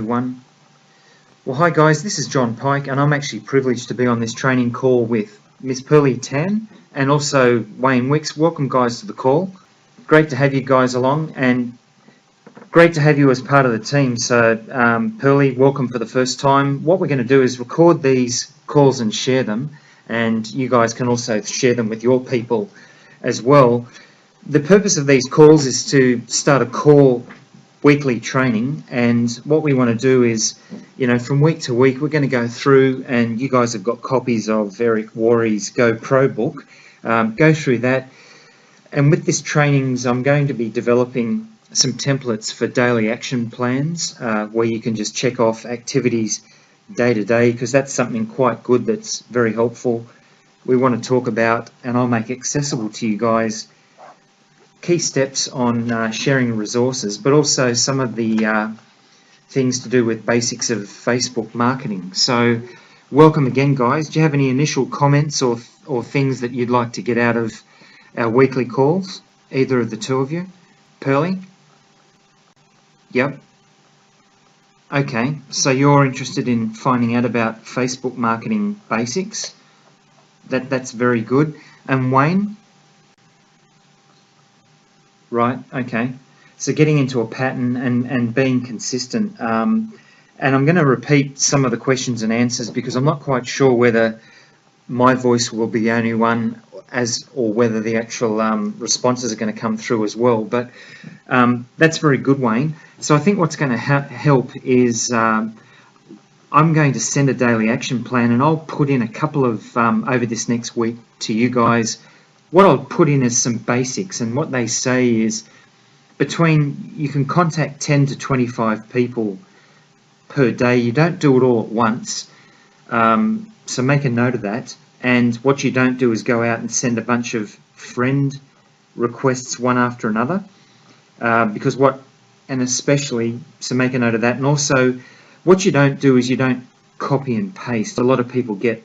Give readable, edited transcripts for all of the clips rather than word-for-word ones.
One. Well, hi guys, this is John Pike, and I'm actually privileged to be on this training call with Miss Pearly Tan and also Wayne Wicks. Welcome guys to the call. Great to have you guys along, and great to have you as part of the team. So Pearly, welcome for the first time. What we're going to do is record these calls and share them, and you guys can also share them with your people as well. The purpose of these calls is to start a core weekly training, and what we want to do is, from week to week, we're going to go through, and you guys have got copies of Eric Worre's Go Pro book. Go through that, and with this trainings, I'm going to be developing some templates for daily action plans where you can just check off activities day to day, because that's something quite good that's very helpful. We want to talk about, and I'll make accessible to you guys, key steps on sharing resources, but also some of the things to do with basics of Facebook marketing. So welcome again guys. Do you have any initial comments or things that you'd like to get out of our weekly calls? Either of the two of you? Pearly? Yep. Okay, so you're interested in finding out about Facebook marketing basics. That's very good. And Wayne? Right, okay. So getting into a pattern and being consistent. And I'm going to repeat some of the questions and answers because I'm not quite sure whether my voice will be the only one or whether the actual responses are going to come through as well. But that's very good, Wayne. So I think what's going to help is I'm going to send a daily action plan, and I'll put in a couple of, over this next week to you guys. What I'll put in is some basics, and what they say is you can contact 10 to 25 people per day. You don't do it all at once, so make a note of that. And what you don't do is go out and send a bunch of friend requests one after another, so make a note of that. And also, what you don't do is you don't copy and paste. A lot of people get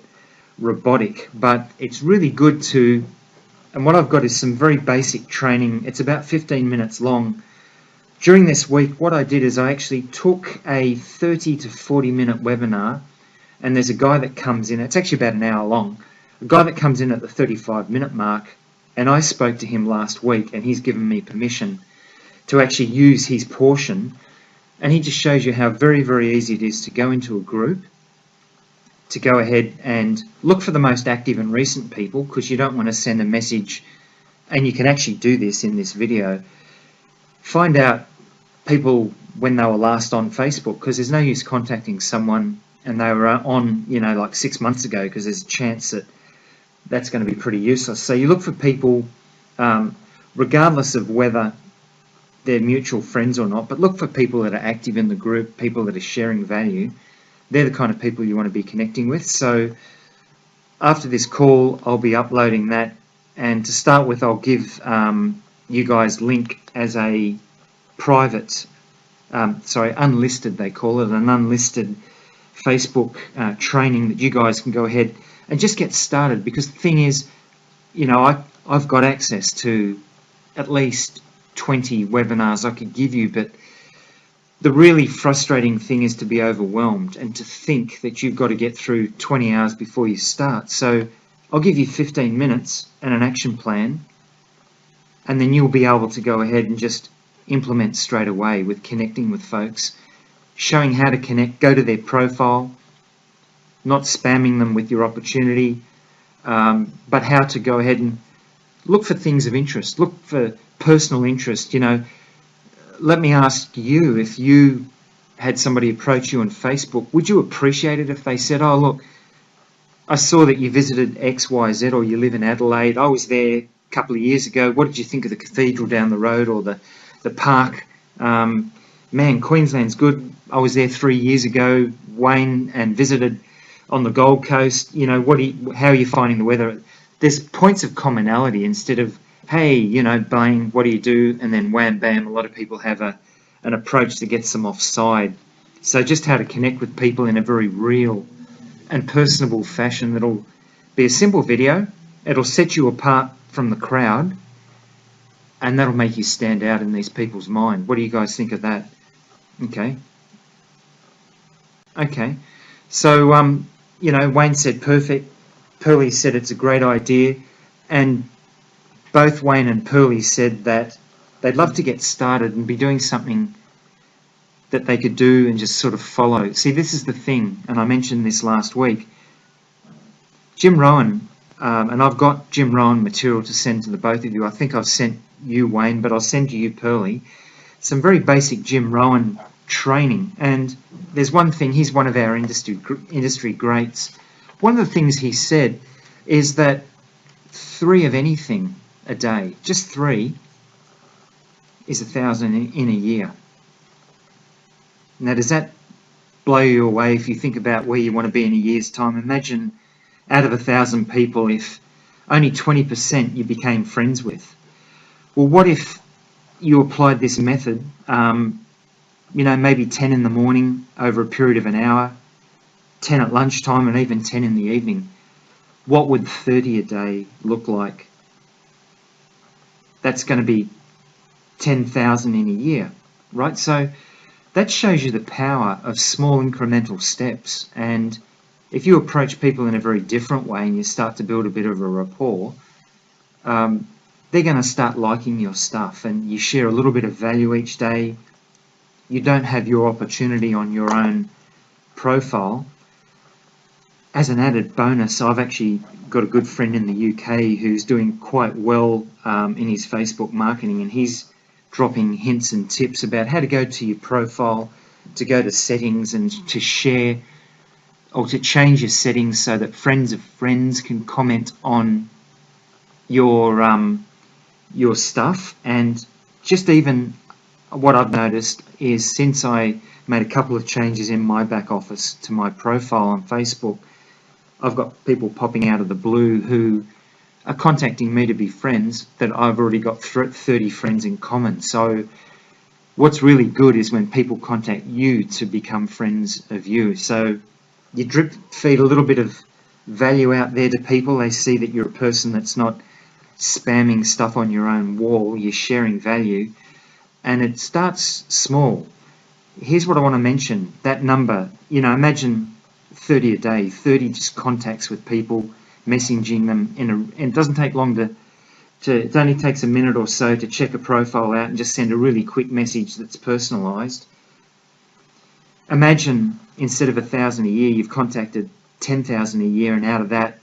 robotic, but it's really good to. And what I've got is some very basic training. It's about 15 minutes long. During this week, what I did is I actually took a 30 to 40 minute webinar, and there's a guy that comes in, it's actually about an hour long, a guy that comes in at the 35-minute mark, and I spoke to him last week, and he's given me permission to actually use his portion, and he just shows you how very, very easy it is to go into a group, to go ahead and look for the most active and recent people, because you don't want to send a message, and you can actually do this in this video. Find out people when they were last on Facebook, because there's no use contacting someone and they were on, like 6 months ago, because there's a chance that that's going to be pretty useless. So you look for people, regardless of whether they're mutual friends or not, but look for people that are active in the group, people that are sharing value. They're the kind of people you want to be connecting with. So after this call, I'll be uploading that. And to start with, I'll give you guys link as a private, unlisted, they call it, an unlisted Facebook training that you guys can go ahead and just get started. Because the thing is, I've got access to at least 20 webinars I could give you, but the really frustrating thing is to be overwhelmed and to think that you've got to get through 20 hours before you start. So I'll give you 15 minutes and an action plan, and then you'll be able to go ahead and just implement straight away with connecting with folks, showing how to connect, go to their profile, not spamming them with your opportunity, but how to go ahead and look for things of interest, look for personal interest. Let me ask you, if you had somebody approach you on Facebook, would you appreciate it if they said, oh, look, I saw that you visited XYZ, or you live in Adelaide. I was there a couple of years ago. What did you think of the cathedral down the road, or the park? Man, Queensland's good. I was there 3 years ago, Wayne, and visited on the Gold Coast. How are you finding the weather? There's points of commonality instead of, hey, Blaine, what do you do? And then wham, bam, a lot of people have an approach that gets them offside. So just how to connect with people in a very real and personable fashion. That'll be a simple video. It'll set you apart from the crowd, and that'll make you stand out in these people's mind. What do you guys think of that? Okay. Okay. So, Wayne said perfect. Pearlie said it's a great idea. And both Wayne and Pearlie said that they'd love to get started and be doing something that they could do and just sort of follow. See, this is the thing, and I mentioned this last week. Jim Rohn, and I've got Jim Rohn material to send to the both of you. I think I've sent you, Wayne, but I'll send you, Pearlie, some very basic Jim Rohn training. And there's one thing, he's one of our industry greats. One of the things he said is that 3 of anything a day, just 3, is 1,000 in a year. Now, does that blow you away if you think about where you want to be in a year's time? Imagine out of 1,000 people, if only 20% you became friends with. Well, what if you applied this method, maybe 10 in the morning over a period of an hour, 10 at lunchtime, and even 10 in the evening? What would 30 a day look like? That's going to be 10,000 in a year, right? So that shows you the power of small incremental steps. And if you approach people in a very different way and you start to build a bit of a rapport, they're going to start liking your stuff, and you share a little bit of value each day. You don't have your opportunity on your own profile. As an added bonus, I've actually got a good friend in the UK who's doing quite well in his Facebook marketing, and he's dropping hints and tips about how to go to your profile, to go to settings and to share or to change your settings so that friends of friends can comment on your stuff. And just even what I've noticed is, since I made a couple of changes in my back office to my profile on Facebook, I've got people popping out of the blue who are contacting me to be friends that I've already got 30 friends in common. So what's really good is when people contact you to become friends of you. So you drip feed a little bit of value out there to people. They see that you're a person that's not spamming stuff on your own wall. You're sharing value, and it starts small. Here's what I want to mention. That number, imagine 30 a day, 30 just contacts with people, messaging them and it doesn't take long it only takes a minute or so to check a profile out and just send a really quick message that's personalized. Imagine instead of 1,000 a year, you've contacted 10,000 a year, and out of that,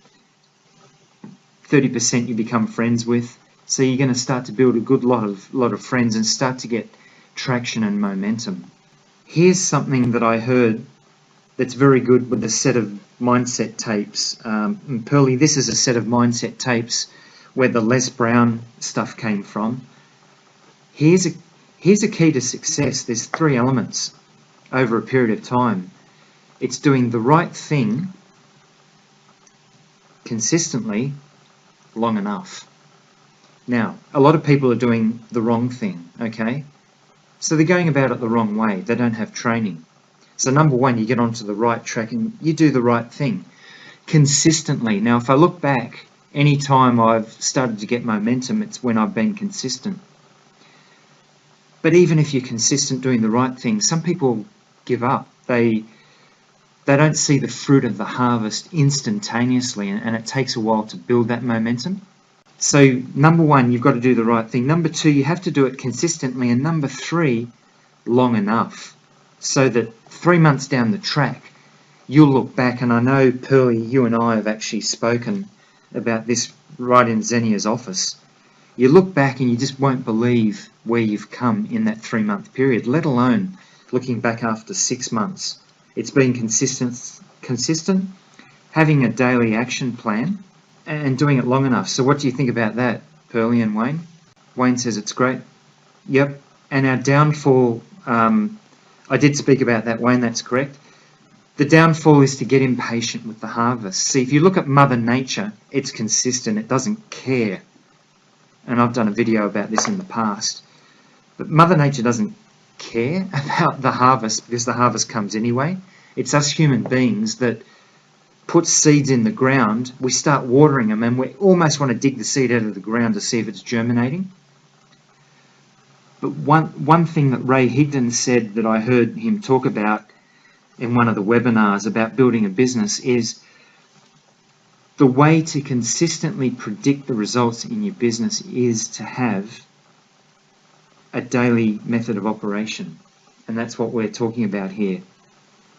30% you become friends with. So you're going to start to build a good lot of friends and start to get traction and momentum. Here's something that I heard that's very good with a set of mindset tapes. And Pearlie, this is a set of mindset tapes where the Les Brown stuff came from. Here's a key to success. There's 3 elements over a period of time. It's doing the right thing consistently long enough. Now, a lot of people are doing the wrong thing, okay? So they're going about it the wrong way. They don't have training. So number 1, you get onto the right track and you do the right thing consistently. Now, if I look back, any time I've started to get momentum, it's when I've been consistent. But even if you're consistent doing the right thing, some people give up. They don't see the fruit of the harvest instantaneously, and it takes a while to build that momentum. So number 1, you've got to do the right thing. Number 2, you have to do it consistently. And number 3, long enough, so that 3 months down the track, you'll look back. And I know, Pearlie, you and I have actually spoken about this right in Xenia's office. You look back and you just won't believe where you've come in that 3-month period, let alone looking back after 6 months. It's been consistent, having a daily action plan, and doing it long enough. So what do you think about that, Pearlie and Wayne? Wayne says it's great. Yep. And our downfall, I did speak about that, Wayne, that's correct. The downfall is to get impatient with the harvest. See, if you look at Mother Nature, it's consistent, it doesn't care. And I've done a video about this in the past. But Mother Nature doesn't care about the harvest because the harvest comes anyway. It's us human beings that put seeds in the ground. We start watering them and we almost want to dig the seed out of the ground to see if it's germinating. But one thing that Ray Higdon said that I heard him talk about in one of the webinars about building a business is the way to consistently predict the results in your business is to have a daily method of operation. And that's what we're talking about here.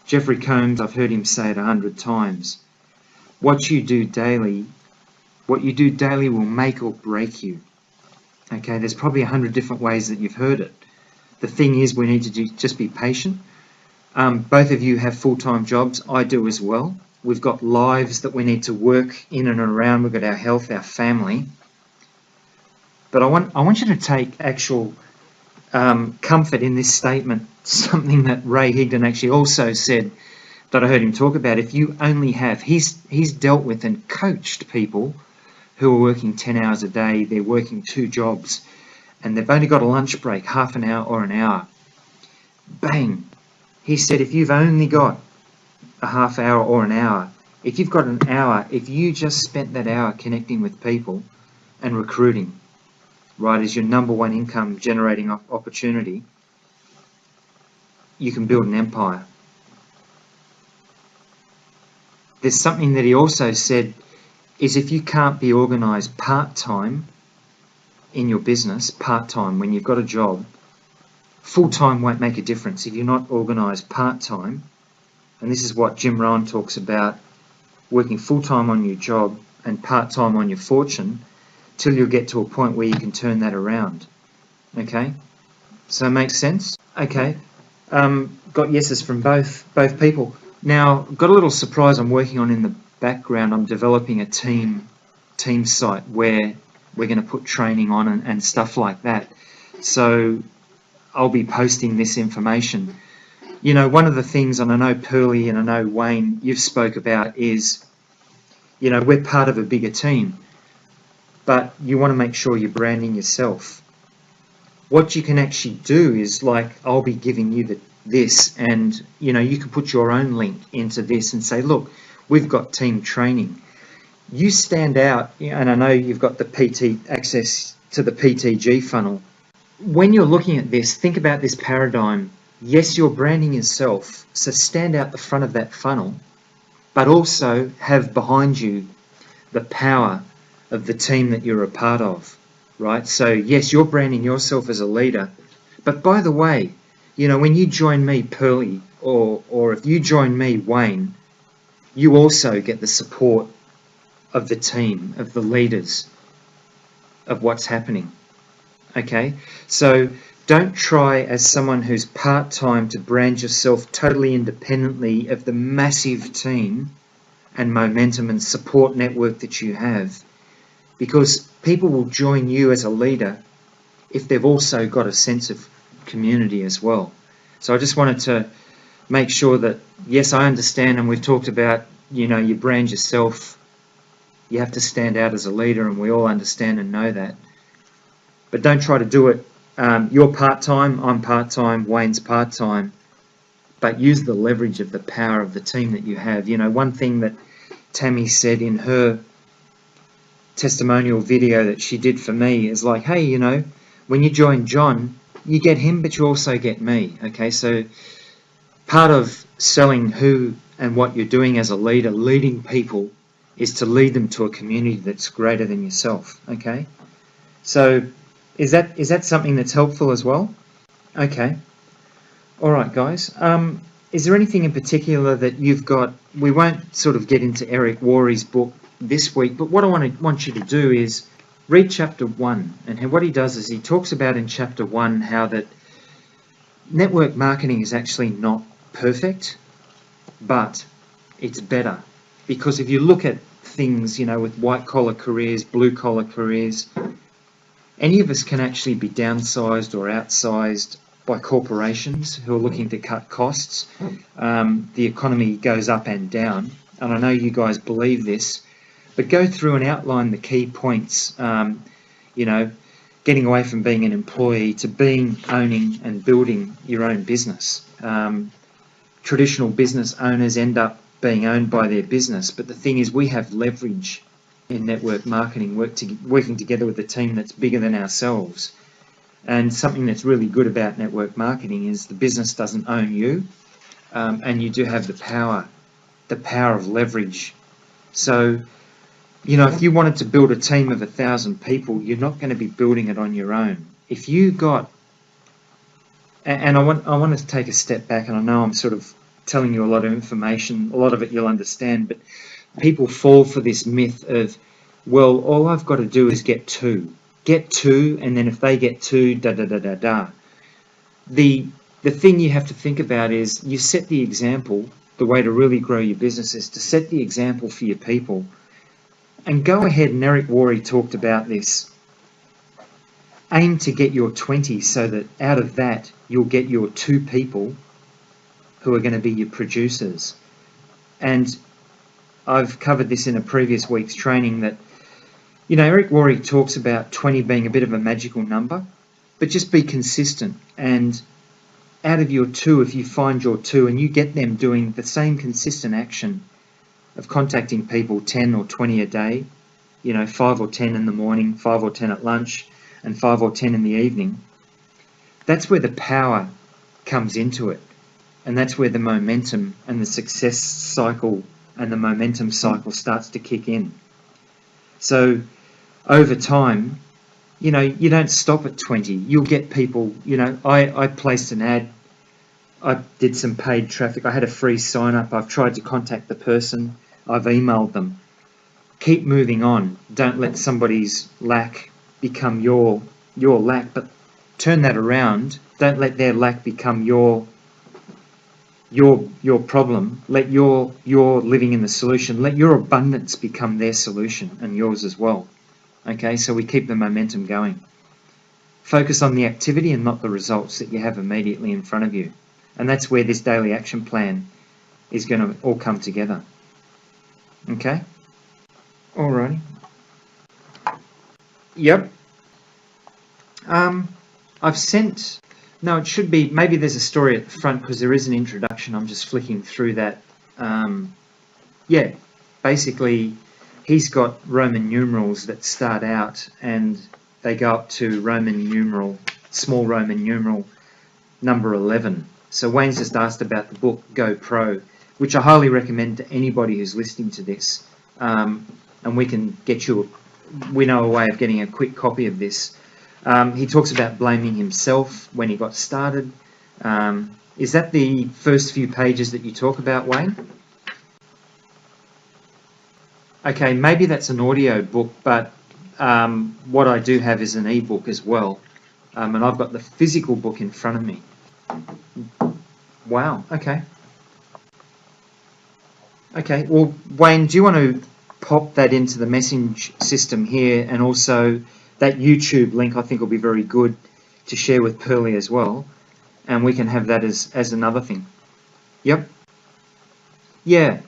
Jeffrey Combs, I've heard him say it 100 times. What you do daily will make or break you. Okay, there's probably 100 different ways that you've heard it. The thing is, we need to just be patient. Both of you have full-time jobs. I do as well. We've got lives that we need to work in and around. We've got our health, our family. But I want you to take actual comfort in this statement, something that Ray Higdon actually also said that I heard him talk about. If you only have, he's dealt with and coached people who are working 10 hours a day, they're working 2 jobs, and they've only got a lunch break, half an hour or an hour. Bang! He said, if you've only got a half hour or an hour, if you've got an hour, if you just spent that hour connecting with people and recruiting, right, as your number one income generating opportunity, you can build an empire. There's something that he also said is if you can't be organised part-time in your business, part-time when you've got a job, full-time won't make a difference. If you're not organised part-time, and this is what Jim Rohn talks about, working full-time on your job and part-time on your fortune, till you'll get to a point where you can turn that around. Okay? So it makes sense? Okay. Got yeses from both people. Now, got a little surprise I'm working on in the background. I'm developing a team site where we're going to put training on and stuff like that. So I'll be posting this information. You know, one of the things, and I know Pearly and I know Wayne, you've spoke about is, you know, we're part of a bigger team, but you want to make sure you're branding yourself. What you can actually do is, like, I'll be giving you this, and, you know, you can put your own link into this and say, look, we've got team training. You stand out, and I know you've got the PT access to the PTG funnel. When you're looking at this, think about this paradigm. Yes, you're branding yourself, so stand out the front of that funnel, but also have behind you the power of the team that you're a part of, right? So yes, you're branding yourself as a leader, but by the way, you know, when you join me, Pearly, or if you join me, Wayne, you also get the support of the team, of the leaders, of what's happening. Okay, so don't try as someone who's part-time to brand yourself totally independently of the massive team and momentum and support network that you have, because people will join you as a leader if they've also got a sense of community as well. So I just wanted to make sure that, yes, I understand, and we've talked about, you know, you brand yourself, you have to stand out as a leader, and we all understand and know that. But don't try to do it. You're part-time, I'm part-time, Wayne's part-time, but use the leverage of the power of the team that you have. You know, one thing that Tammy said in her testimonial video that she did for me is like, hey, you know, when you join John, you get him, but you also get me. Okay, so part of selling who and what you're doing as a leader, leading people, is to lead them to a community that's greater than yourself. Okay, so is that something that's helpful as well? Okay, all right, guys. Is there anything in particular that you've got? We won't sort of get into Eric Worre's book this week, but what I want you to do is read chapter 1, and what he does is he talks about in chapter 1 how that network marketing is actually not perfect, but it's better. Because if you look at things, you know, with white-collar careers, blue-collar careers, any of us can actually be downsized or outsized by corporations who are looking to cut costs. The economy goes up and down, and I know you guys believe this, but go through and outline the key points, you know, getting away from being an employee to owning and building your own business. Traditional business owners end up being owned by their business, but the thing is, we have leverage in network marketing, working together with a team that's bigger than ourselves. And something that's really good about network marketing is the business doesn't own you, and you do have the power of leverage. So, you know, if you wanted to build a team of 1,000 people, you're not going to be building it on your own. If you got, and I want to take a step back, and I know I'm sort of telling you a lot of information, a lot of it you'll understand, but people fall for this myth of, well, all I've got to do is get two, and then if they get two, da-da-da-da-da. The thing you have to think about is you set the example. The way to really grow your business is to set the example for your people. And go ahead, and Eric Worre talked about this. Aim to get your 20 so that out of that you'll get your 2 people who are going to be your producers. And I've covered this in a previous week's training that, you know, Eric Worre talks about 20 being a bit of a magical number, but just be consistent. And out of your 2, if you find your 2 and you get them doing the same consistent action of contacting people 10 or 20 a day, you know, 5 or 10 in the morning, 5 or 10 at lunch, and 5 or 10 in the evening, that's where the power comes into it. And that's where the momentum and the success cycle and the momentum cycle starts to kick in. So over time, you know, you don't stop at 20. You'll get people, you know, I placed an ad. I did some paid traffic. I had a free sign up. I've tried to contact the person. I've emailed them. Keep moving on. Don't let somebody's lack become your lack, but turn that around. Don't let their lack become your problem. Let your living in the solution. Let your abundance become their solution and yours as well. Okay, so we keep the momentum going. Focus on the activity and not the results that you have immediately in front of you. And that's where this daily action plan is going to all come together. Okay? Alrighty. Yep. I've sent... No, it should be... Maybe there's a story at the front because there is an introduction. I'm just flicking through that. Yeah, basically, he's got Roman numerals that start out and they go up to small Roman numeral number 11. So Wayne's just asked about the book Go Pro, which I highly recommend to anybody who's listening to this. And we can get you, we know a way of getting a quick copy of this. He talks about blaming himself when he got started. Is that the first few pages that you talk about, Wayne? Okay, maybe that's an audio book, but what I do have is an ebook as well. And I've got the physical book in front of me. Wow, okay. Okay, well, Wayne, do you want to pop that into the message system here, and also that YouTube link I think will be very good to share with Pearly as well, and we can have that as another thing. Yep. Yeah.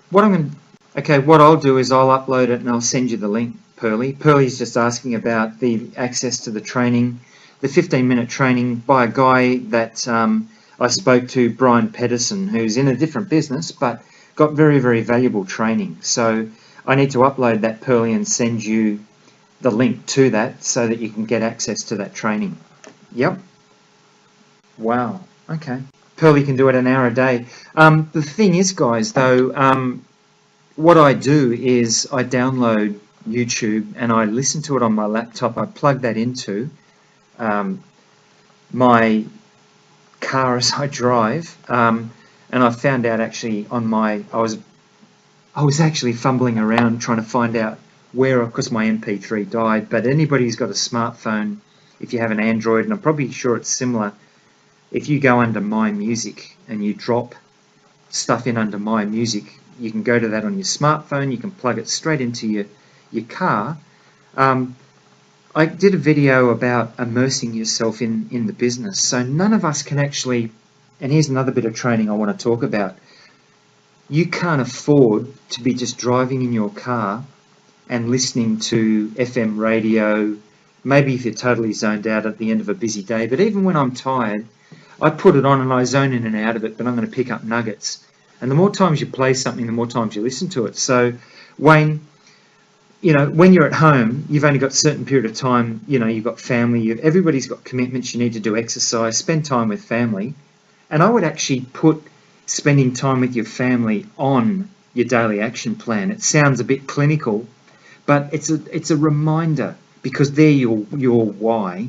What I'll do is I'll upload it and I'll send you the link, Pearly. Pearly's just asking about the access to the training, the 15-minute training by a guy that I spoke to, Brian Pedersen, who's in a different business but got very, very valuable training. So I need to upload that, Pearly, and send you the link to that so that you can get access to that training. Yep. Wow. Okay. Pearly can do it an hour a day. The thing is, guys, though, what I do is I download YouTube and I listen to it on my laptop. I plug that into my car as I drive, and I found out actually on my, I was actually fumbling around trying to find out where, because my MP3 died, but anybody who's got a smartphone, if you have an Android, and I'm probably sure it's similar, if you go under My Music and you drop stuff in under My Music, you can go to that on your smartphone, you can plug it straight into your car. I did a video about immersing yourself in the business. So none of us can actually, and here's another bit of training I want to talk about. You can't afford to be just driving in your car and listening to FM radio, maybe if you're totally zoned out at the end of a busy day. But even when I'm tired, I put it on and I zone in and out of it, but I'm going to pick up nuggets. And the more times you play something, the more times you listen to it. So, Wayne, you know, when you're at home, you've only got a certain period of time, you know, you've got family, everybody's got commitments, you need to do exercise, spend time with family. And I would actually put spending time with your family on your daily action plan. It sounds a bit clinical, but it's a reminder, because they're your why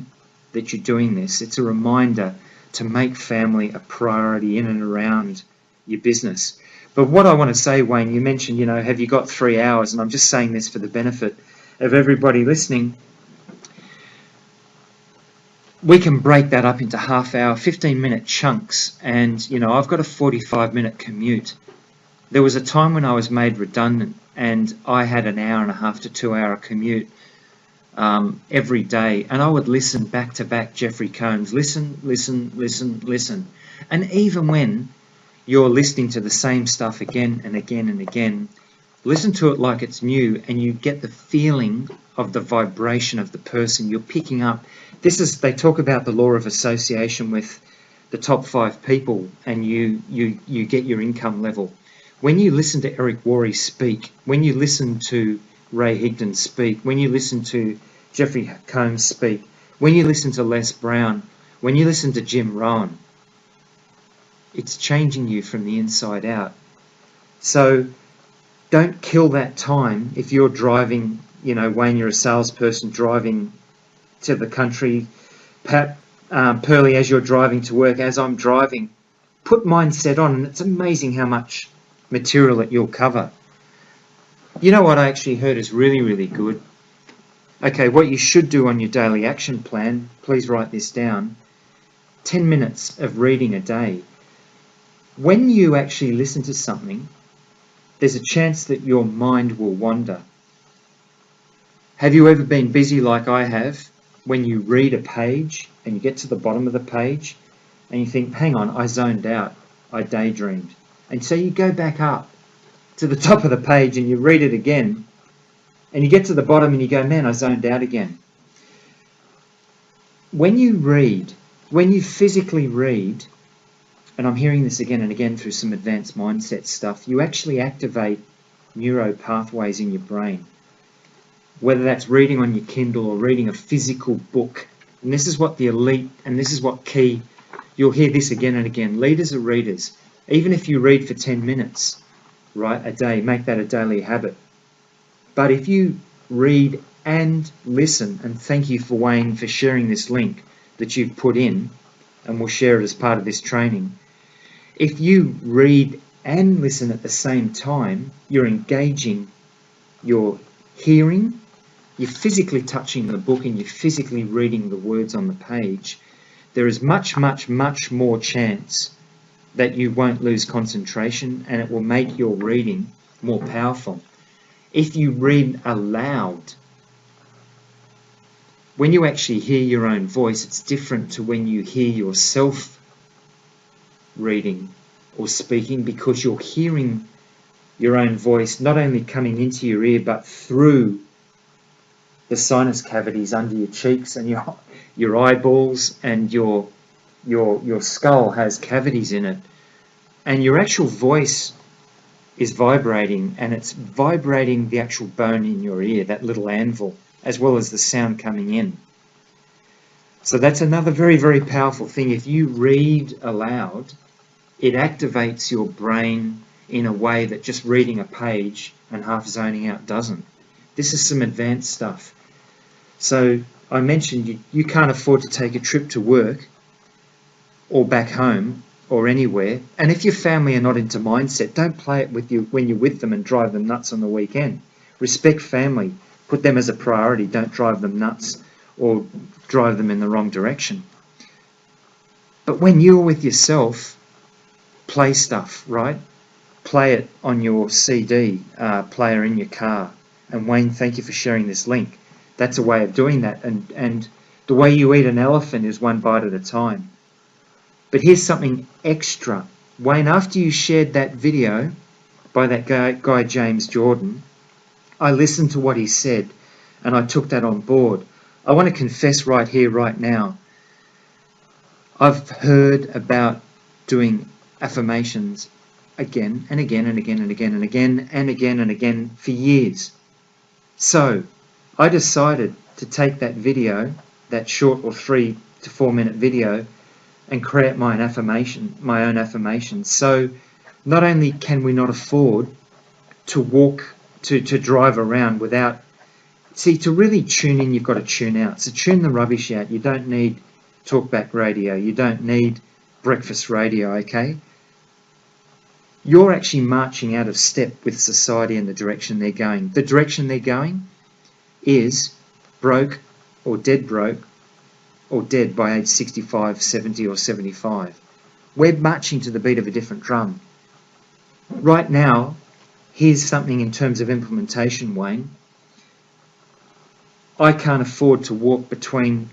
that you're doing this. It's a reminder to make family a priority in and around your business. But what I want to say, Wayne, you mentioned, have you got 3 hours? And I'm just saying this for the benefit of everybody listening. We can break that up into half-hour, 15-minute chunks. And, I've got a 45-minute commute. There was a time when I was made redundant and I had an hour and a half to 2 hour commute every day. And I would listen back to back Jeffrey Combs. Listen. And even when you're listening to the same stuff again and again and again, listen to it like it's new, and you get the feeling of the vibration of the person you're picking up. They talk about the law of association with the top 5 people, and you get your income level. When you listen to Eric Worre speak, when you listen to Ray Higdon speak, when you listen to Jeffrey Combs speak, when you listen to Les Brown, when you listen to Jim Rohn, it's changing you from the inside out. So don't kill that time if you're driving, Wayne, you're a salesperson driving to the country. Pat, Pearly, as you're driving to work, as I'm driving, put Mindset on, and it's amazing how much material that you'll cover. You know what I actually heard is really, really good? Okay, what you should do on your daily action plan, please write this down, 10 minutes of reading a day. When you actually listen to something, there's a chance that your mind will wander. Have you ever been busy like I have, when you read a page and you get to the bottom of the page and you think, hang on, I zoned out, I daydreamed. And so you go back up to the top of the page and you read it again, and you get to the bottom and you go, man, I zoned out again. When you read, when you physically read, and I'm hearing this again and again through some advanced mindset stuff, you actually activate neuro pathways in your brain. Whether that's reading on your Kindle or reading a physical book. And this is what the elite, and this is what key, you'll hear this again and again. Leaders are readers. Even if you read for 10 minutes, right, a day, make that a daily habit. But if you read and listen, and thank you for Wayne for sharing this link that you've put in, and we'll share it as part of this training. If you read and listen at the same time, you're engaging your hearing, you're physically touching the book, and you're physically reading the words on the page. There is much, much, much more chance that you won't lose concentration, and it will make your reading more powerful. If you read aloud, when you actually hear your own voice, it's different to when you hear yourself reading or speaking, because you're hearing your own voice not only coming into your ear but through the sinus cavities under your cheeks and your eyeballs, and your skull has cavities in it, and your actual voice is vibrating, and it's vibrating the actual bone in your ear, that little anvil, as well as the sound coming in. So that's another very, very powerful thing. If you read aloud, it activates your brain in a way that just reading a page and half zoning out doesn't. This is some advanced stuff. So I mentioned you can't afford to take a trip to work or back home or anywhere. And if your family are not into mindset, don't play it with you when you're with them and drive them nuts on the weekend. Respect family. Put them as a priority. Don't drive them nuts or drive them in the wrong direction. But when you're with yourself, play stuff, right? Play it on your CD player in your car. And Wayne, thank you for sharing this link. That's a way of doing that. And the way you eat an elephant is one bite at a time. But here's something extra. Wayne, after you shared that video by that guy James Jordan, I listened to what he said and I took that on board. I want to confess right here, right now. I've heard about doing affirmations again and again and again and again and again and again and again for years. So I decided to take that video, that short or 3 to 4 minute video, and create my own affirmations. So not only can we not afford to walk, to drive around without, see, to really tune in, you've got to tune out. So tune the rubbish out. You don't need talkback radio. You don't need breakfast radio, okay? You're actually marching out of step with society and the direction they're going. The direction they're going is broke or dead by age 65, 70 or 75. We're marching to the beat of a different drum. Right now, here's something in terms of implementation, Wayne. I can't afford to walk between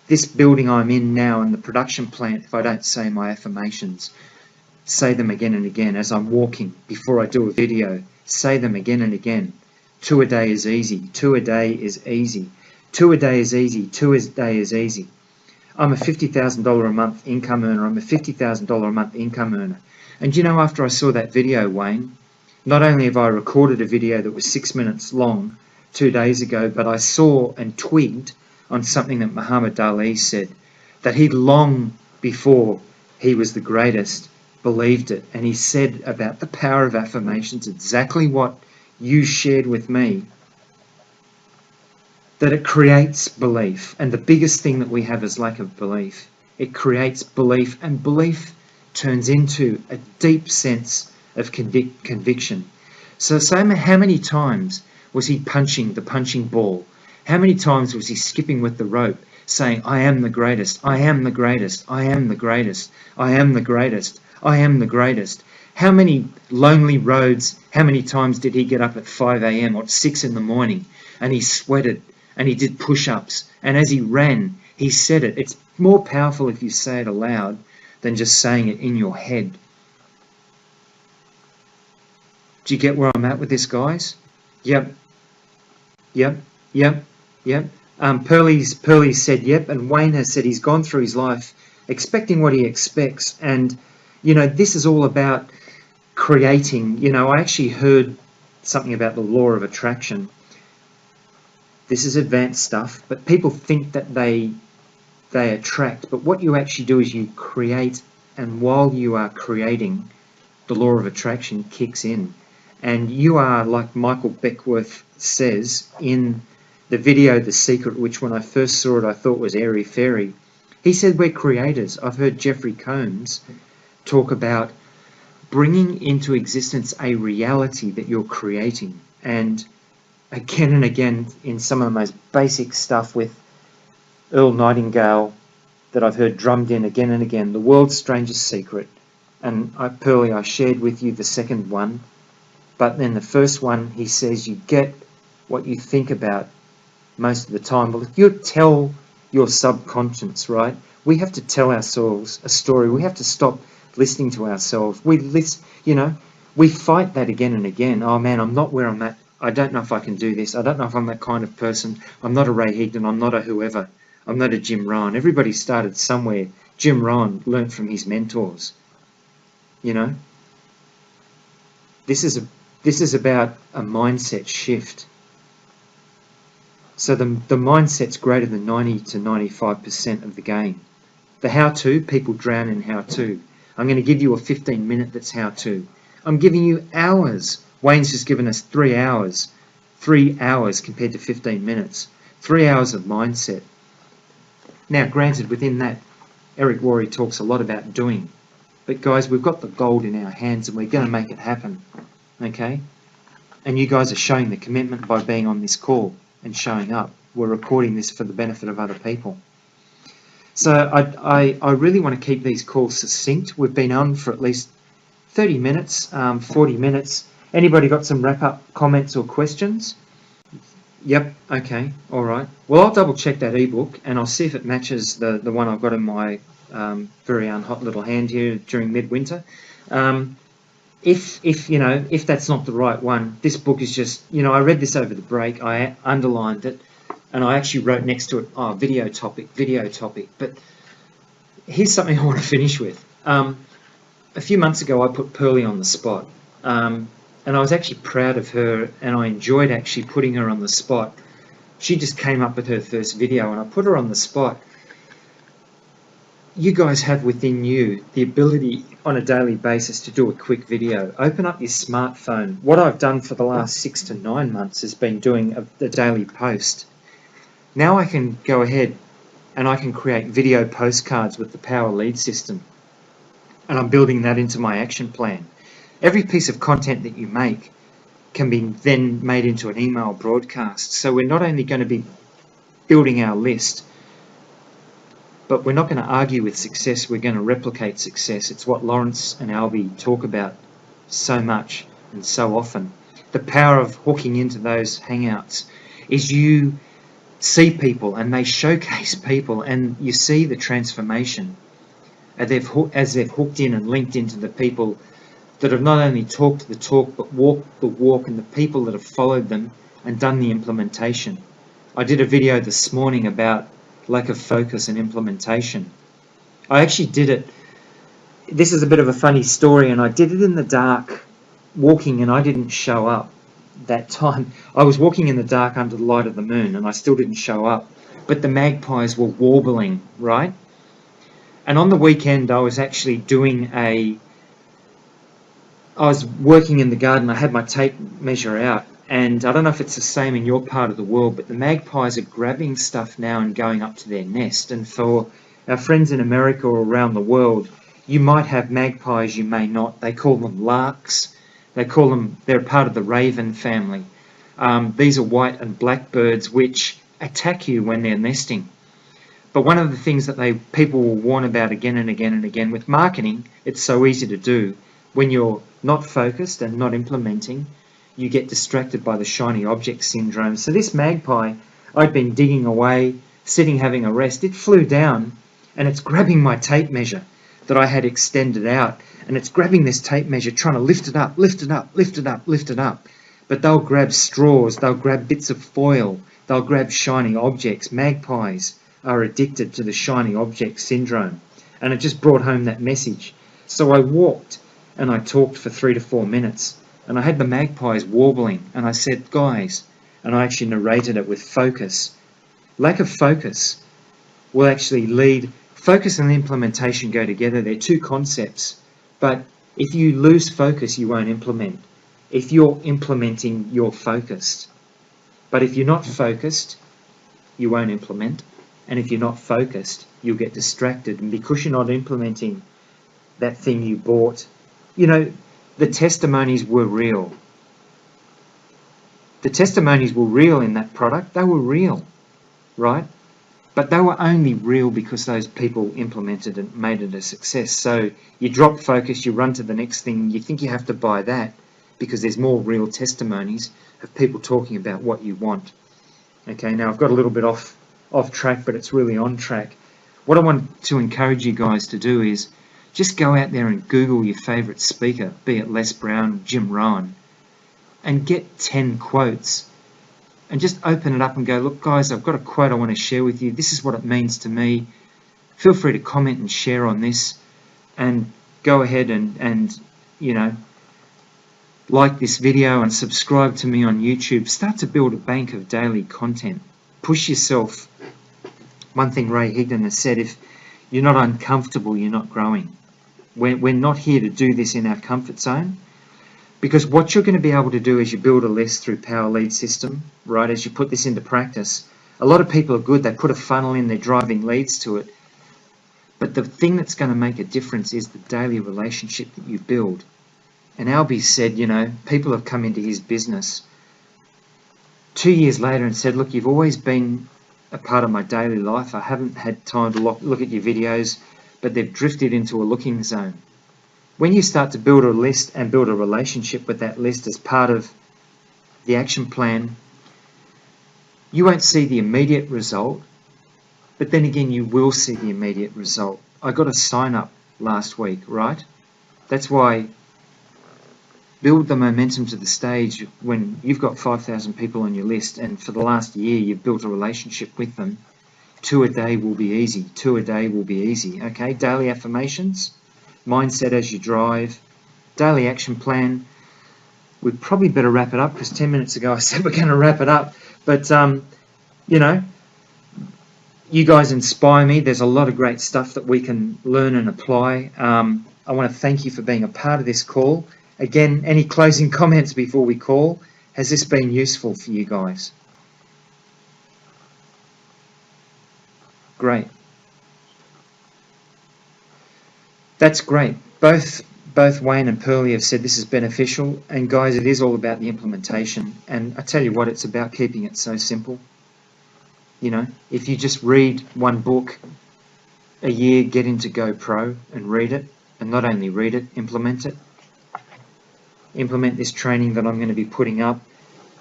this building I'm in now and the production plant if I don't say my affirmations. Say them again and again as I'm walking, before I do a video. Say them again and again. 2 a day is easy. 2 a day is easy. 2 a day is easy. 2 a day is easy. I'm a $50,000 a month income earner. I'm a $50,000 a month income earner. And you know, after I saw that video, Wayne, not only have I recorded a video that was 6 minutes long 2 days ago, but I saw and twigged on something that Muhammad Ali said, that he'd long before he was the greatest believed it. And he said about the power of affirmations exactly what you shared with me, that it creates belief. And the biggest thing that we have is lack of belief. It creates belief, and belief turns into a deep sense of conviction. So how many times was he punching the punching ball? How many times was he skipping with the rope, saying, I am the greatest, I am the greatest, I am the greatest, I am the greatest, I am the greatest? How many lonely roads, how many times did he get up at 5 a.m. or 6 in the morning and he sweated and he did push-ups, and as he ran, he said it. It's more powerful if you say it aloud than just saying it in your head. Do you get where I'm at with this, guys? Yep. Pearly said yep, and Wayne has said he's gone through his life expecting what he expects. And, you know, this is all about creating. You know, I actually heard something about the law of attraction. This is advanced stuff, but people think that they attract. But what you actually do is you create, and while you are creating, the law of attraction kicks in. And you are, like Michael Beckwith says in the video The Secret, which when I first saw it I thought was airy-fairy. He said we're creators. I've heard Jeffrey Combs talk about bringing into existence a reality that you're creating. And again and again, in some of the most basic stuff with Earl Nightingale that I've heard drummed in again and again, the world's strangest secret. And Pearly, I shared with you the second one. But then the first one, he says you get what you think about most of the time. Well, if you tell your subconscious, right, we have to tell ourselves a story. We have to stop listening to ourselves. We fight that again and again. Oh man, I'm not where I'm at. I don't know if I can do this. I don't know if I'm that kind of person. I'm not a Ray Higdon. I'm not a whoever. I'm not a Jim Rohn. Everybody started somewhere. Jim Rohn learnt from his mentors. You know, this is about a mindset shift. So the mindset's greater than 90 to 95% of the game. The how-to, people drown in how-to. I'm going to give you a 15-minute that's how-to. I'm giving you hours. Wayne's just given us 3 hours. 3 hours compared to 15 minutes. 3 hours of mindset. Now, granted, within that, Eric Worre talks a lot about doing. But guys, we've got the gold in our hands and we're going to make it happen. Okay? And you guys are showing the commitment by being on this call and showing up. We're recording this for the benefit of other people. So I really want to keep these calls succinct. We've been on for at least 30 minutes, 40 minutes. Anybody got some wrap-up comments or questions? Yep, okay, all right. Well, I'll double check that ebook and I'll see if it matches the one I've got in my very hot little hand here during midwinter. If that's not the right one, this book is just, I read this over the break, I underlined it, and I actually wrote next to it, video topic. But here's something I want to finish with. A few months ago, I put Pearly on the spot, and I was actually proud of her, and I enjoyed actually putting her on the spot. She just came up with her first video, and I put her on the spot. you guys have within you the ability on a daily basis to do a quick video. Open up your smartphone. What I've done for the last 6 to 9 months has been doing a daily post. Now I can go ahead and I can create video postcards with the Power Lead system. And I'm building that into my action plan. Every piece of content that you make can be then made into an email broadcast. So we're not only going to be building our list, but we're not going to argue with success, we're going to replicate success. It's what Lawrence and Albie talk about so much and so often. The power of hooking into those hangouts is you see people and they showcase people, and you see the transformation as they've hooked in and linked into the people that have not only talked the talk but walked the walk, and the people that have followed them and done the implementation. I did a video this morning about lack of focus and implementation. I actually did it, this is a bit of a funny story, and I did it in the dark walking, and I didn't show up that time. I was walking in the dark under the light of the moon and I still didn't show up, but the magpies were warbling, right? And on the weekend I was actually I was working in the garden. I had my tape measure out, and I don't know if it's the same in your part of the world, but the magpies are grabbing stuff now and going up to their nest. And for our friends in America or around the world, you might have magpies, you may not. They call them larks. They're part of the raven family. These are white and black birds which attack you when they're nesting. But one of the things that people will warn about again and again and again with marketing, it's so easy to do. When you're not focused and not implementing, you get distracted by the shiny object syndrome. So this magpie, I'd been digging away, sitting having a rest. It flew down and it's grabbing my tape measure that I had extended out, and it's grabbing this tape measure, trying to lift it up, lift it up, lift it up, lift it up. But they'll grab straws, they'll grab bits of foil, they'll grab shiny objects. Magpies are addicted to the shiny object syndrome, and it just brought home that message. So I walked and I talked for 3 to 4 minutes, and I had the magpies warbling, and I said, guys, and I actually narrated it with focus. Lack of focus will actually lead, focus and implementation go together. They're two concepts, but if you lose focus, you won't implement. If you're implementing, you're focused. But if you're not focused, you won't implement. And if you're not focused, you'll get distracted. And because you're not implementing that thing you bought, you know, the testimonies were real. The testimonies were real in that product. They were real, right? But they were only real because those people implemented and made it a success. So you drop focus, you run to the next thing, you think you have to buy that because there's more real testimonies of people talking about what you want. Okay, now I've got a little bit off track, but it's really on track. What I want to encourage you guys to do is just go out there and Google your favourite speaker, be it Les Brown, Jim Rohn, and get 10 quotes. And just open it up and go, look guys, I've got a quote I want to share with you. This is what it means to me. Feel free to comment and share on this, and go ahead and you know, like this video and subscribe to me on YouTube. Start to build a bank of daily content. Push yourself. One thing Ray Higdon has said, if you're not uncomfortable, you're not growing. We're not here to do this in our comfort zone. Because what you're going to be able to do as you build a list through Power Lead system, right, as you put this into practice, a lot of people are good, they put a funnel in, they're driving leads to it. But the thing that's going to make a difference is the daily relationship that you build. And Albie said, you know, people have come into his business 2 years later and said, look, you've always been a part of my daily life. I haven't had time to look at your videos, but they've drifted into a looking zone. When you start to build a list and build a relationship with that list as part of the action plan, you won't see the immediate result, but then again you will see the immediate result. I got a sign up last week, right? That's why build the momentum to the stage when you've got 5,000 people on your list, and for the last year you've built a relationship with them. 2 a day will be easy. 2 a day will be easy. Okay, daily affirmations. Mindset as you drive, daily action plan. We probably better wrap it up because 10 minutes ago I said we're going to wrap it up. But, you know, You guys inspire me. There's a lot of great stuff that we can learn and apply. I want to thank you for being a part of this call. Again, any closing comments before we call? Has this been useful for you guys? Great. That's great. Both Wayne and Pearlie have said this is beneficial, and guys, it is all about the implementation. And I tell you what, it's about keeping it so simple. You know, if you just read one book a year, get into GoPro and read it, and not only read it, implement it. Implement this training that I'm going to be putting up.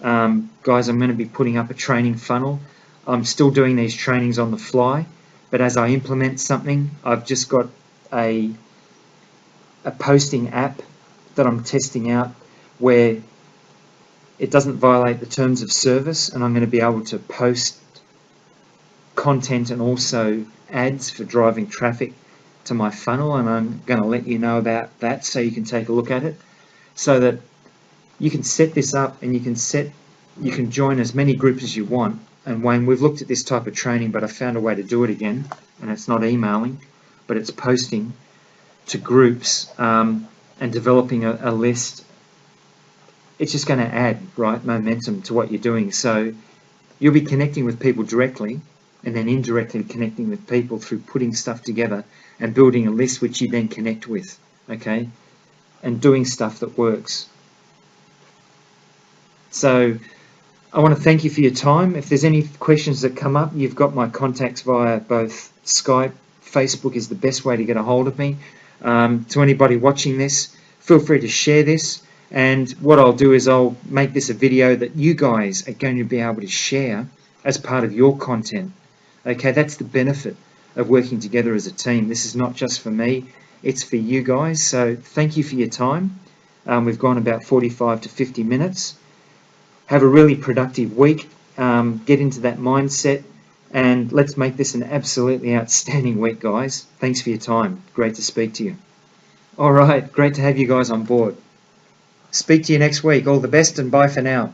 Guys, I'm going to be putting up a training funnel. I'm still doing these trainings on the fly, but as I implement something, I've just got a posting app that I'm testing out where it doesn't violate the terms of service, and I'm going to be able to post content and also ads for driving traffic to my funnel, and I'm going to let you know about that so you can take a look at it, so that you can set this up and you can join as many groups as you want. And Wayne, we've looked at this type of training, but I found a way to do it again, and it's not emailing, but it's posting to groups and developing a list. It's just going to add, right, momentum to what you're doing. So you'll be connecting with people directly, and then indirectly connecting with people through putting stuff together and building a list which you then connect with, okay, and doing stuff that works. So I want to thank you for your time. If there's any questions that come up, you've got my contacts via both Skype, Facebook is the best way to get a hold of me. To anybody watching this, feel free to share this, and what I'll do is I'll make this a video that you guys are going to be able to share as part of your content. Okay, that's the benefit of working together as a team. This is not just for me, it's for you guys. So thank you for your time. We've gone about 45 to 50 minutes. Have a really productive week. Get into that mindset, and let's make this an absolutely outstanding week, guys. Thanks for your time. Great to speak to you. All right, great to have you guys on board. Speak to you next week. All the best, and bye for now.